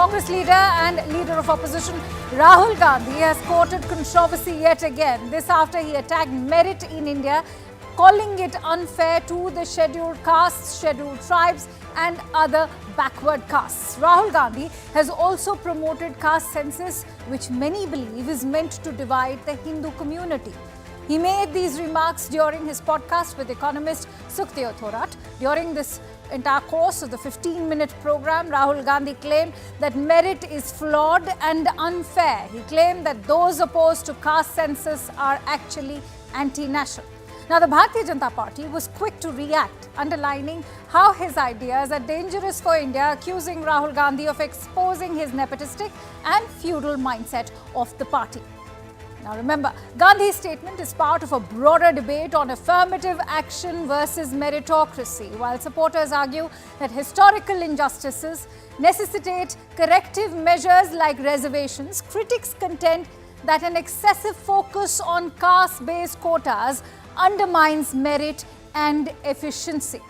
Congress leader and leader of opposition Rahul Gandhi has courted controversy yet again. This after he attacked merit in India, calling it unfair to the scheduled castes, scheduled tribes and other backward castes. Rahul Gandhi has also promoted caste census, which many believe is meant to divide the Hindu community. He made these remarks during his podcast with economist Sukhdev Thorat. During this entire course of the 15-minute program, Rahul Gandhi claimed that merit is flawed and unfair. He claimed that those opposed to caste census are actually anti-national. Now, the Bharatiya Janata Party was quick to react, underlining how his ideas are dangerous for India, accusing Rahul Gandhi of exposing his nepotistic and feudal mindset of the party. Now remember, Gandhi's statement is part of a broader debate on affirmative action versus meritocracy. While supporters argue that historical injustices necessitate corrective measures like reservations, critics contend that an excessive focus on caste-based quotas undermines merit and efficiency.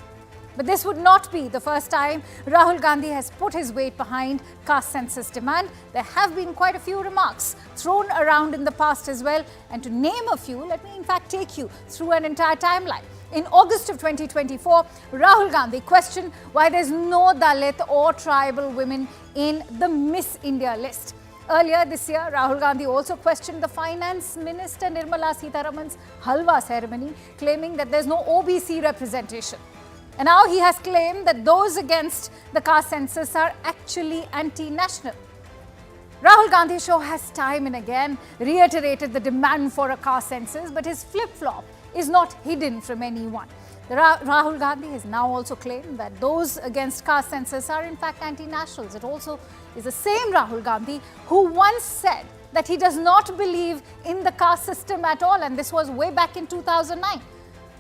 But this would not be the first time Rahul Gandhi has put his weight behind caste census demand. There have been quite a few remarks thrown around in the past as well. And to name a few, let me in fact take you through an entire timeline. In August of 2024, Rahul Gandhi questioned why there's no Dalit or tribal women in the Miss India list. Earlier this year, Rahul Gandhi also questioned the Finance Minister Nirmala Sitharaman's Halwa ceremony, claiming that there's no OBC representation. And now he has claimed that those against the caste census are actually anti-national. Rahul Gandhi show has time and again reiterated the demand for a caste census, but his flip-flop is not hidden from anyone. Rahul Gandhi has now also claimed that those against caste census are in fact anti-nationals. It also is the same Rahul Gandhi who once said that he does not believe in the caste system at all, and this was way back in 2009.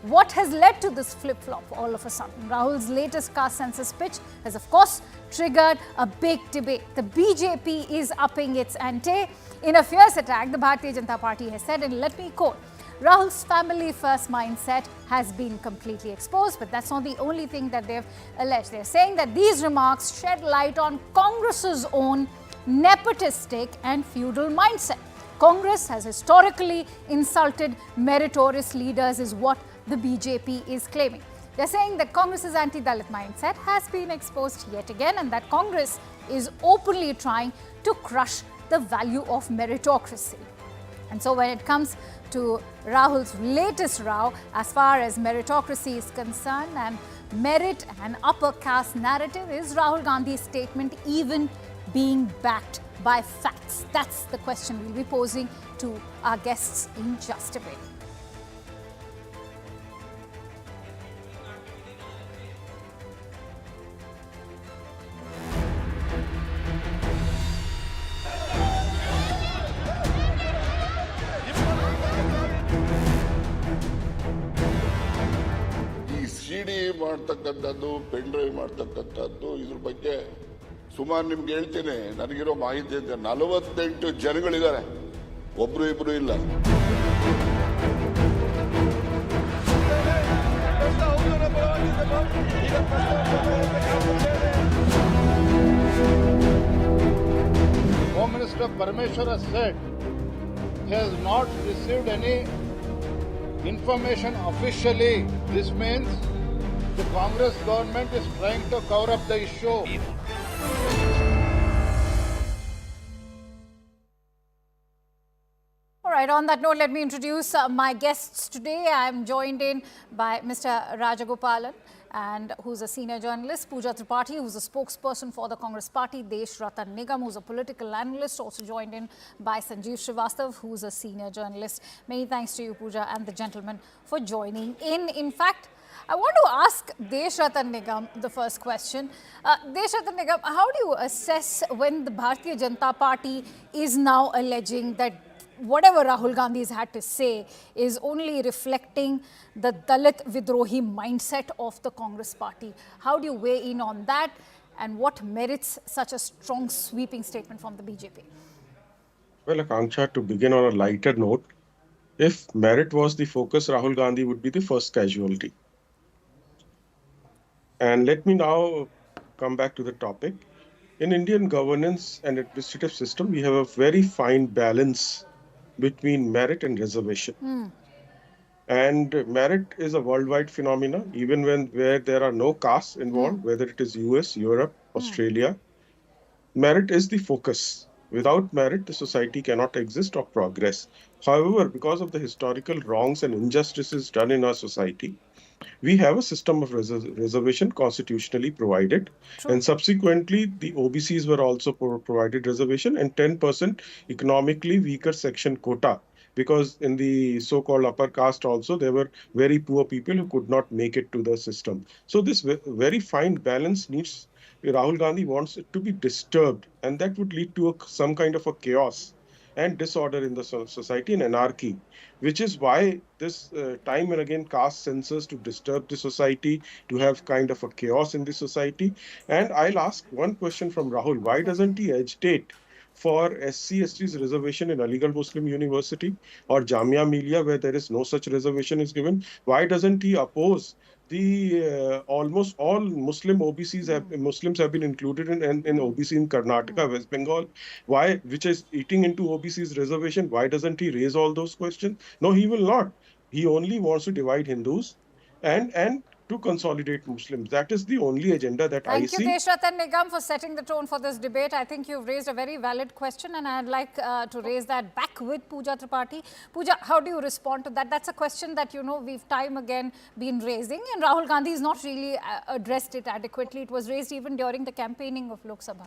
What has led to this flip-flop all of a sudden? Rahul's latest caste census pitch has, of course, triggered a big debate. The BJP is upping its ante. In a fierce attack, the Bharatiya Janata Party has said, and let me quote, Rahul's family-first mindset has been completely exposed, but that's not the only thing that they've alleged. They're saying that these remarks shed light on Congress's own nepotistic and feudal mindset. Congress has historically insulted meritorious leaders, is what the BJP is claiming. They're saying that Congress's anti-Dalit mindset has been exposed yet again, and that Congress is openly trying to crush the value of meritocracy. And so when it comes to Rahul's latest row, as far as meritocracy is concerned and merit and upper caste narrative, is Rahul Gandhi's statement even being backed by facts? That's the question we'll be posing to our guests in just a bit. ಸಿಡಿ ಮಾಡ್ತಕ್ಕಂಥದ್ದು pen drive ಮಾಡ್ತಕ್ಕಂಥದ್ದು ಇದ್ರ ಬಗ್ಗೆ ಸುಮಾರು ನಿಮ್ಗೆ ಹೇಳ್ತೇನೆ. ನನಗಿರೋ ಮಾಹಿತಿ ಅಂತ 48 ಜನಗಳಿದ್ದಾರೆ, ಒಬ್ರು ಇಬ್ರು ಇಲ್ಲ. Home Minister Parameshwar has said he has not received any information officially. This means the Congress government is trying to cover up the issue. All right, on that note, let me introduce my guests today. I am joined in by Mr. Rajagopalan, and who's a senior journalist, Pooja Tripathi, who's a spokesperson for the Congress Party, Desh Ratan Nigam, who's a political analyst, also joined in by Sanjeev Srivastav, who's a senior journalist. Many thanks to you, Pooja, and the gentlemen for joining in. In fact, I want to ask Desh Ratan Nigam the first question. Desh Ratan Nigam, how do you assess when the Bharatiya Janata Party is now alleging that whatever Rahul Gandhi has had to say is only reflecting the Dalit Vidrohi mindset of the Congress Party? How do you weigh in on that, and what merits such a strong sweeping statement from the BJP? Well, Akanksha, to begin on a lighter note, if merit was the focus, Rahul Gandhi would be the first casualty. And let me now come back to the topic. In Indian governance and administrative system, we have a very fine balance between merit and reservation. And merit is a worldwide phenomena, even when where there are no castes involved, whether it is US, Europe, Australia. Merit is the focus. Without merit, the society cannot exist or progress. However, because of the historical wrongs and injustices done in our society, we have a system of reservation constitutionally provided, True. and subsequently the OBCs were also provided reservation and 10% economically weaker section quota, because in the so-called upper caste also there were very poor people who could not make it to the system. So this very fine balance needs, Rahul Gandhi wants it to be disturbed, and that would lead to some kind of a chaos and disorder in the society and anarchy, which is why this time and again caste census to disturb the society, to have kind of a chaos in the society. And I'll ask one question from Rahul: why doesn't he agitate for SC/ST's reservation in Aligarh Muslim University or Jamia Millia, where there is no such reservation is given? Why doesn't he oppose the almost all Muslim OBCs Muslims have been included in OBC in Karnataka, West Bengal? Why, which is eating into OBC's reservation? Why doesn't he raise all those questions? No, he will not. He only wants to divide Hindus and to consolidate Muslims. That is the only agenda that I Thank you, see. Deshrat and Nigam, for setting the tone for this debate. I think you've raised a very valid question, and I'd like to raise that back with Pooja Tripathi. Pooja, how do you respond to that? That's a question that, we've time again been raising, and Rahul Gandhi has not really addressed it adequately. It was raised even during the campaigning of Lok Sabha.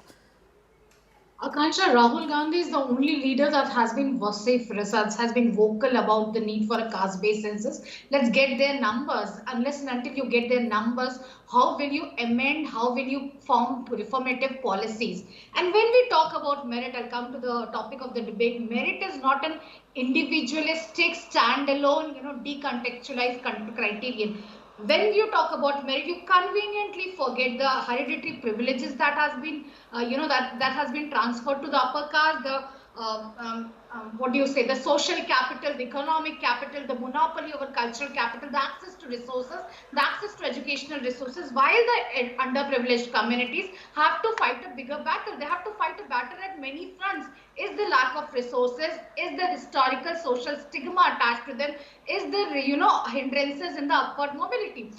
Akansha, Rahul Gandhi is the only leader that has been vociferous, has been vocal about the need for a caste-based census. Let's get their numbers. Unless and until you get their numbers, how will you amend, how will you form reformative policies? And when we talk about merit, I'll come to the topic of the debate. Merit is not an individualistic, standalone, decontextualized criterion. When you talk about merit, you conveniently forget the hereditary privileges that has been, that has been transferred to the upper caste, the what do you say, the social capital, the economic capital, the monopoly over cultural capital, the access to resources, the access to educational resources, while the underprivileged communities have to fight a bigger battle. They have to fight a battle at many fronts. Is the lack of resources, is the historical social stigma attached to them, is the, hindrances in the upward mobility.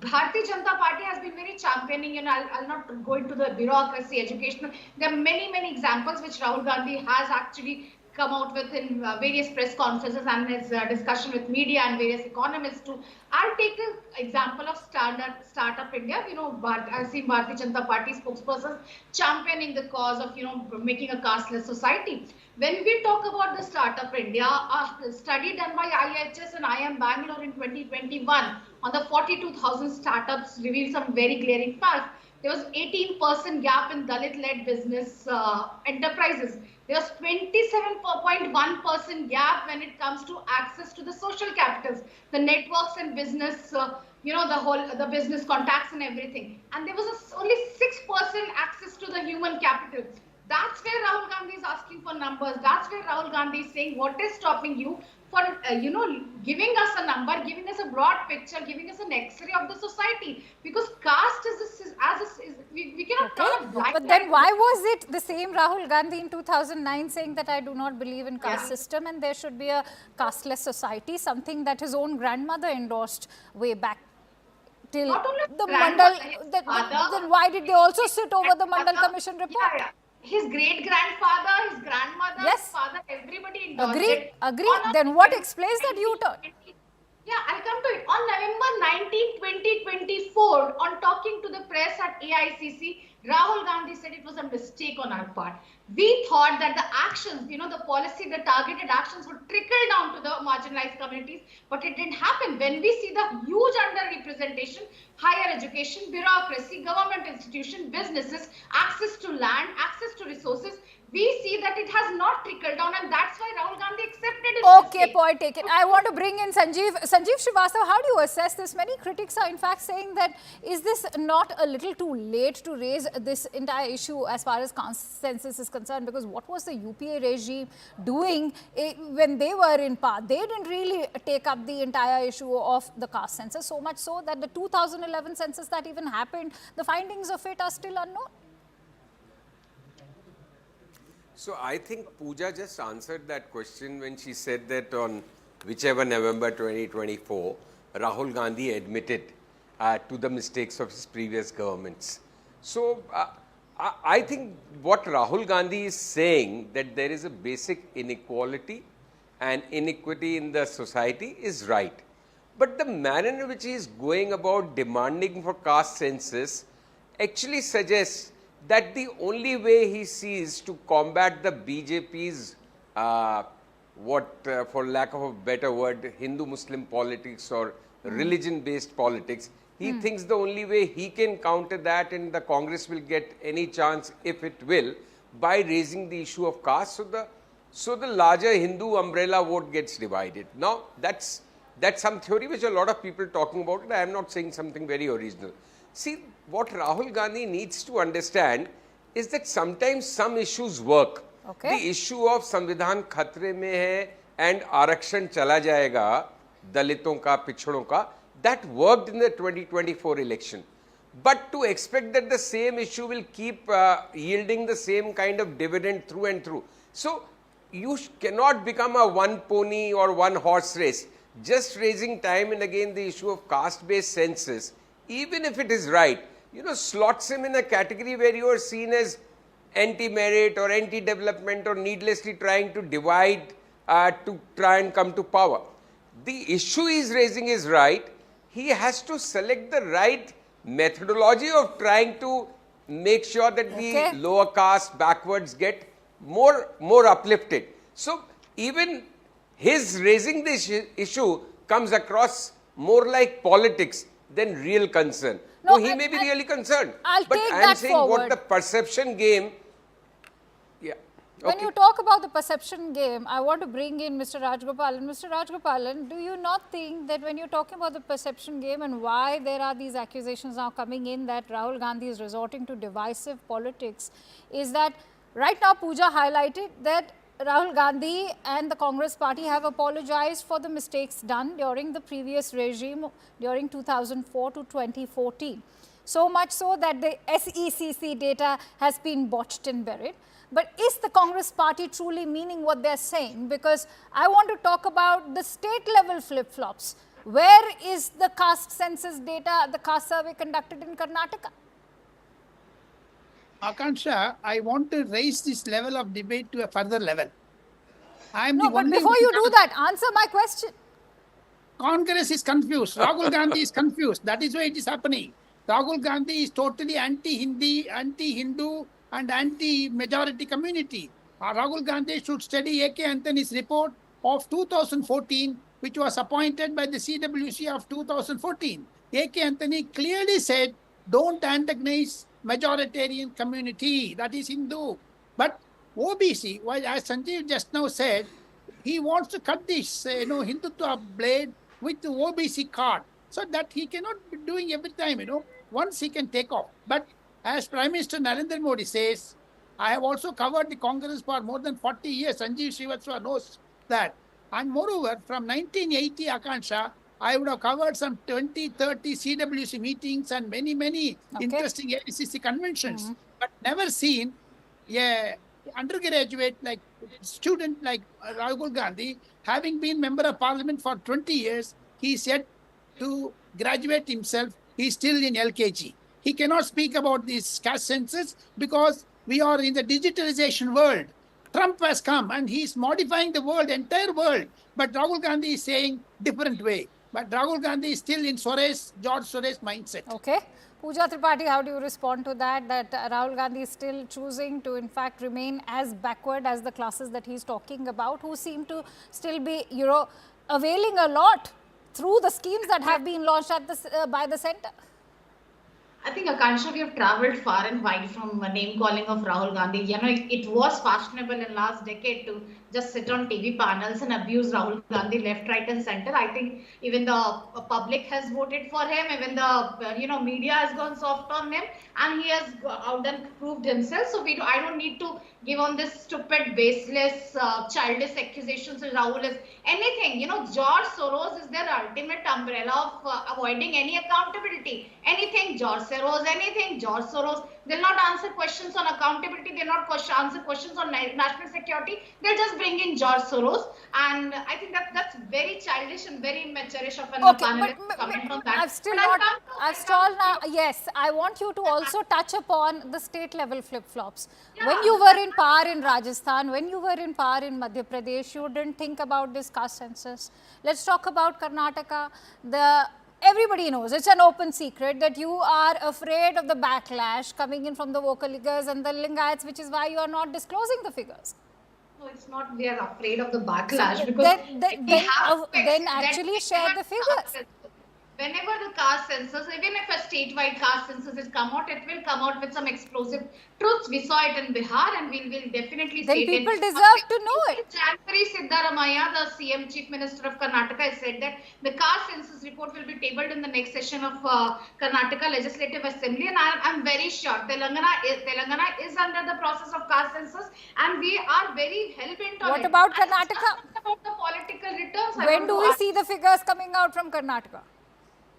Bharatiya Janata Party has been very championing, I'll not go into the bureaucracy, educational. There are many examples which Rahul Gandhi has actually come out with in various press conferences and his discussion with media and various economists too. I'll take an example of Startup India. I've seen Bharatiya Janata Party spokespersons championing the cause of, making a casteless society. When we talk about the Startup India, a study done by IHS and IIM Bangalore in 2021 on the 42,000 startups revealed some very glaring facts. There was 18% gap in Dalit-led business enterprises. There was 27.1% gap when it comes to access to the social capitals, the networks and business, the business contacts and everything. And there was only 6% access to the human capital. That's where Rahul Gandhi is asking for numbers. That's where Rahul Gandhi is saying, what is stopping you for, giving us a number, giving us a broad picture, giving us an X-ray of the society? Because caste we cannot turn a blind eye. But then why was it the same Rahul Gandhi in 2009 saying that I do not believe in caste system and there should be a casteless society, something that his own grandmother endorsed way back till the Mandal? Then why did they also sit over the Mandal Commission report? Yeah. His great-grandfather, his grandmother, his father, everybody endorsed it. Agreed. Then what explains that U-turn? Yeah, I'll come to it. On November 19, 2024, on talking to the press at AICC, Rahul Gandhi said it was a mistake on our part. We thought that the actions, the policy, the targeted actions would trickle down to the marginalized communities, but it didn't happen. When we see the huge underrepresentation, higher education, bureaucracy, government institution, businesses, access to land, access to resources, we see that it has not trickled down, and that's why Rahul Gandhi accepted it. Okay, point taken. I want to bring in Sanjeev. Sanjeev Srivastava, how do you assess this? Many critics are in fact saying that is this not a little too late to raise this entire issue as far as caste census is concerned? Because what was the UPA regime doing when they were in power? They didn't really take up the entire issue of the caste census, so much so that the 2011 census that even happened, the findings of it are still unknown. So I think Pooja just answered that question when she said that on whichever November 2024, Rahul Gandhi admitted to the mistakes of his previous governments. So I think what Rahul Gandhi is saying, that there is a basic inequality and inequity in the society, is right. But the manner in which he is going about demanding for caste census actually suggests that the only way he sees to combat the BJP's, for lack of a better word, Hindu-Muslim politics or religion-based politics, he thinks the only way he can counter that, and the Congress will get any chance, if it will, by raising the issue of caste. So the larger Hindu umbrella vote gets divided. Now, that's some theory which a lot of people talking about it. I am not saying something very original. See, what Rahul Gandhi needs to understand is that sometimes some issues work. Okay. The issue of संविधान खतरे में है and आरक्षण चला जाएगा दलितों का, पिछड़ों का, that worked in the 2024 election. But to expect that the same issue will keep yielding the same kind of dividend through and through. So you cannot become a one pony or one horse race. Just raising time and again the issue of caste-based census, even if it is right, slots him in a category where you are seen as anti-merit or anti-development or needlessly trying to divide to try and come to power. The issue he is raising is right. He has to select the right methodology of trying to make sure that the lower caste backwards get more uplifted. So even his raising this issue comes across more like politics than real concern. No, he may be really concerned. But I'm saying what the perception game. Yeah. When you talk about the perception game, I want to bring in Mr. Rajgopalan. Mr. Rajgopalan, do you not think that when you're talking about the perception game and why there are these accusations now coming in that Rahul Gandhi is resorting to divisive politics, is that right now Pooja highlighted that Rahul Gandhi and the Congress party have apologized for the mistakes done during the previous regime during 2004 to 2014. So much so that the SECC data has been botched and buried. But is the Congress party truly meaning what they're saying? Because I want to talk about the state level flip-flops. Where is the caste census data, the caste survey conducted in Karnataka? Akansha, I want to raise this level of debate to a further level. No, but before you do that, answer my question. Congress is confused. Rahul Gandhi is confused. That is why it is happening. Rahul Gandhi is totally anti-Hindu and anti-majority community. Rahul Gandhi should study A.K. Anthony's report of 2014, which was appointed by the CWC of 2014. A.K. Anthony clearly said, don't antagonize majoritarian community, that is Hindu. But OBC, well, as Sanjeev just now said, he wants to cut this Hindutva blade with the OBC card, so that he cannot be doing every time, once he can take off. But as Prime Minister Narendra Modi says, I have also covered the Congress for more than 40 years. Sanjeev Srivastava knows that. And moreover, from 1980, Akansha, I would have covered some 20, 30 CWC meetings and many interesting AICC conventions, but never seen a undergraduate like student like Rahul Gandhi, having been member of parliament for 20 years, he said to graduate himself, he's still in LKG. He cannot speak about this caste census because we are in the digitalization world. Trump has come and he's modifying the world, entire world. But Rahul Gandhi is saying different way. But Rahul Gandhi is still in George Soros mindset. Okay. Pooja Tripathi, how do you respond to that? That Rahul Gandhi is still choosing to in fact remain as backward as the classes that he's talking about, who seem to still be, availing a lot through the schemes that have been launched at by the centre? I think, Akansha, we have travelled far and wide from name calling of Rahul Gandhi. It was fashionable in last decade to just sit on TV panels and abuse Rahul Gandhi left, right and centre. I think even the public has voted for him, even the media has gone soft on him, and he has out and proved himself. So I don't need to give on this stupid, baseless, childish accusations that Rahul is anything. George Soros is their ultimate umbrella of avoiding any accountability. Anything George Soros, anything, George Soros. They'll not answer questions on accountability. They'll not answer questions on national security. They'll just bring in George Soros. And I think that's very childish and very immaturish of an Okay, panelist to comment on that. I've still But I'll not, come to- I've stalled now. Yes, I want you to also touch upon the state level flip-flops. When Yeah. you were in power in Rajasthan, when you were in power in Madhya Pradesh, you didn't think about this caste census. Let's talk about Karnataka. Everybody knows, it's an open secret that you are afraid of the backlash coming in from the Vocaligas and the Lingayats, which is why you are not disclosing the figures. No, it's not we are afraid of the backlash So because then actually share the figures. Whenever the caste census, even if a statewide caste census is come out, it will come out with some explosive truths. We saw it in Bihar, and we will definitely Then see people it. deserve to know it. In January, Siddaramaiah, the CM Chief Minister of Karnataka, has said that the caste census report will be tabled in the next session of Karnataka Legislative Assembly, and I'm very sure Telangana is under the process of caste census, and we are very hell bent on it. What about And it's not Karnataka? just about the political returns. When do we see the figures coming out from Karnataka?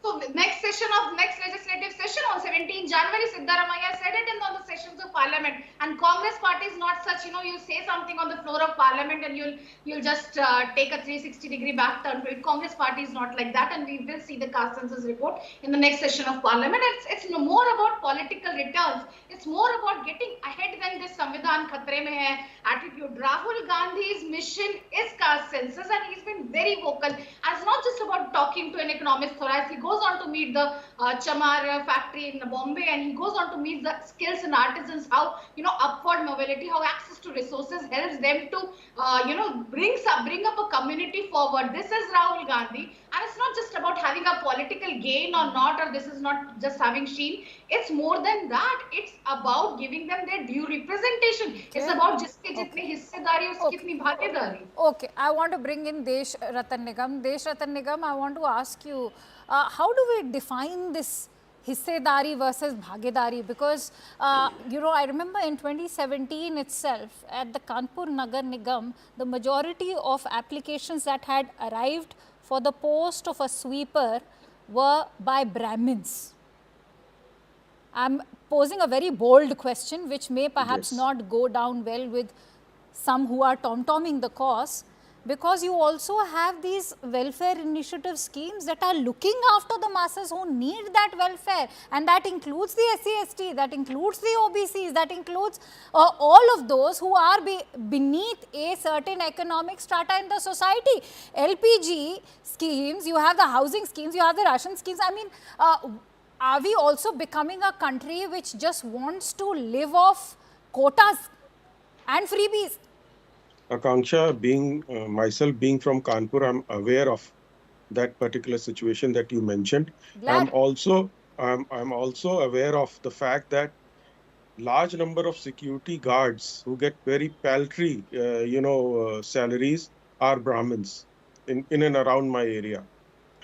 So next legislative session on 17 January, Siddaramaiah said it in the sessions of Parliament. And Congress party is not such, you say something on the floor of Parliament and you'll just take a 360-degree back turn to it. Congress party is not like that, and we will see the caste census report in the next session of Parliament. It's more about political returns. It's more about getting ahead than this Samvidhan Khatre mein hai attitude. Rahul Gandhi's mission is caste census, and he's been very vocal. And it's not just about talking to an economist Thorais. He goes on to meet the Chamar factory in Bombay, and he goes on to meet the skills and artisans, how upward mobility, how access to resources helps them to bring up a community forward. This is Rahul Gandhi, and it's not just about having a political gain or not, or this is not just having sheen. It's more than that. It's about giving them their due representation. It's about jiske jitni hissedari, uski kitni bhagedari. Okay, I want to bring in Desh Ratan Nigam. Desh Ratan Nigam, I want to ask you, how do we define this hissedari versus bhagedari? Because, I remember in 2017 itself, at the Kanpur Nagar Nigam, the majority of applications that had arrived for the post of a sweeper were by Brahmins. I'm posing a very bold question, which may perhaps not go down well with some who are tom-tomming the cause, because you also have these welfare initiative schemes that are looking after the masses who need that welfare, and that includes the SC/ST, that includes the OBCs, that includes all of those who are beneath a certain economic strata in the society. LPG schemes, you have the housing schemes, you have the ration schemes. I mean, are we also becoming a country which just wants to live off quotas and freebies? Akanksha, myself being from Kanpur, I'm aware of that particular situation that you mentioned. I'm also aware of the fact that large number of security guards who get very paltry, salaries are Brahmins in and around my area.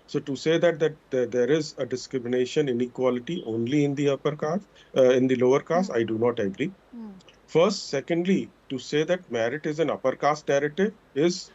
So to say that there is a discrimination, inequality only in the upper caste, in the lower caste, I do not agree. First, secondly, to say that merit is an upper caste narrative is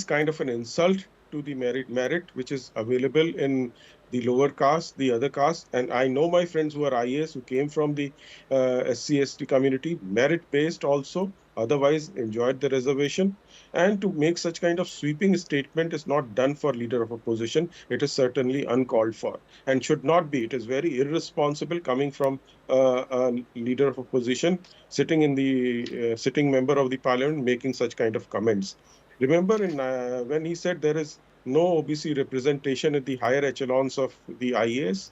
kind of an insult to the merit which is available in the lower caste, the other caste. And I know my friends who are IAS who came from the SC/ST community, merit-based also, otherwise enjoyed the reservation. And to make such kind of sweeping statement is not done for leader of opposition. It is certainly uncalled for and should not be. It is very irresponsible coming from a leader of opposition, sitting member of the parliament, making such kind of comments. Remember when he said there is no OBC representation at the higher echelons of the IAS,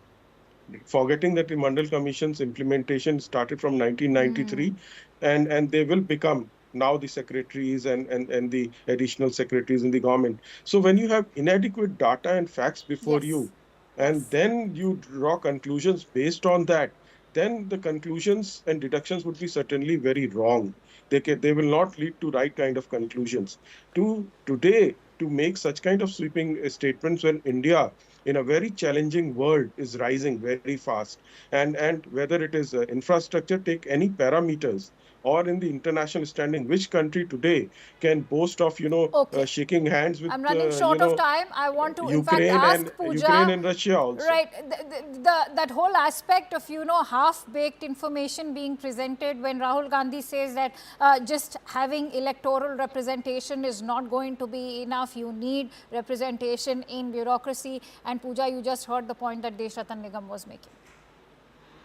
forgetting that the Mandal Commission's implementation started from 1993, and they will become now the secretaries and the additional secretaries in the government. So when you have inadequate data and facts before you, and then you draw conclusions based on that, then the conclusions and deductions would be certainly very wrong. They will not lead to right kind of conclusions. Today, to make such kind of sweeping statements when India, in a very challenging world, is rising very fast, and whether it is infrastructure, take any parameters or in the international standing, which country today can boast of, Okay. shaking hands with, I'm running short of time. I want to, in fact, ask Pooja. Ukraine and Russia also. Right. That whole aspect of, half-baked information being presented when Rahul Gandhi says that just having electoral representation is not going to be enough. You need representation in bureaucracy. And Pooja, you just heard the point that Deshratan Nigam was making.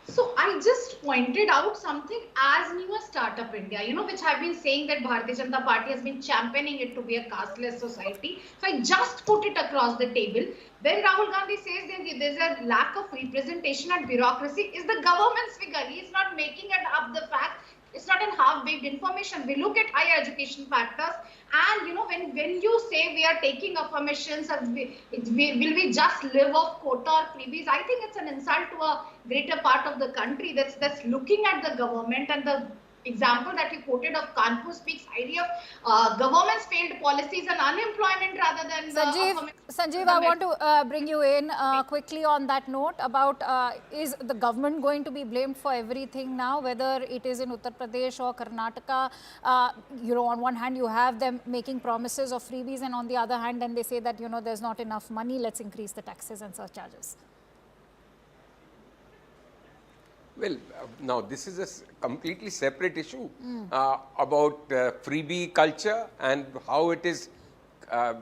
So I just pointed out something as new as Startup India, which I've been saying that Bharatiya Janata Party has been championing it to be a casteless society. So I just put it across the table. When Rahul Gandhi says that there's a lack of representation and bureaucracy, is the government's figure. He's not making it up the fact. It's not in half-baked information. We look at higher education factors, and when you say we are taking affirmations, will we just live off quota or freebies? I think it's an insult to a greater part of the country that's looking at the government. And the example that you quoted of Kanpur speaks highly of government's failed policies and unemployment rather than Sanjeev, I want to bring you in quickly on that note about is the government going to be blamed for everything now, whether it is in Uttar Pradesh or Karnataka? On one hand, you have them making promises of freebies, and on the other hand, then they say that, there's not enough money, let's increase the taxes and surcharges. Well, now this is a completely separate issue about freebie culture and how it is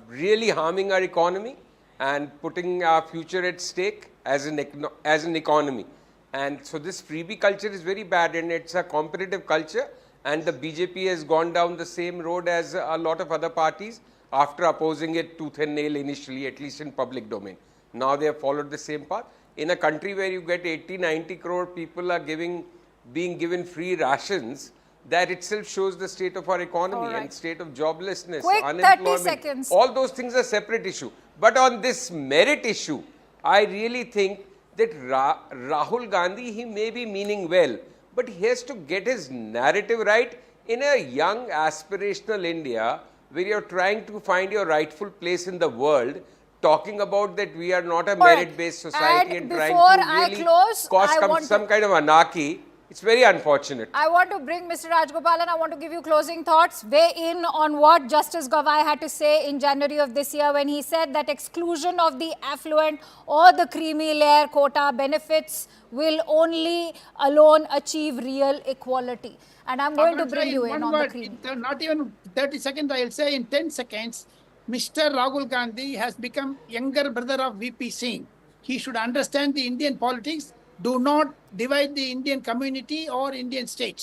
really harming our economy and putting our future at stake as an economy. And so this freebie culture is very bad, and it's a competitive culture, and the BJP has gone down the same road as a lot of other parties after opposing it tooth and nail initially, at least in public domain. Now they have followed the same path. In a country where you get 80-90 crore people are being given free rations, that itself shows the state of our economy and state of joblessness, unemployment. 30 seconds. All those things are separate issue. But on this merit issue, I really think that Rahul Gandhi, he may be meaning well, but he has to get his narrative right in a young aspirational India where you're trying to find your rightful place in the world, talking about that we are not a merit-based society and trying to really cause some kind of anarchy. It's very unfortunate. I want to bring Mr. Rajgopalan. I want to give you closing thoughts. Weigh in on what Justice Gavai had to say in January of this year when he said that exclusion of the affluent or the creamy layer quota benefits will only alone achieve real equality. And I'm going to bring you in on the creamy. Not even 30 seconds, I'll say in 10 seconds. Mr. Rahul Gandhi has become younger brother of VP Singh. He should understand the Indian politics. Do not divide the Indian community or Indian states.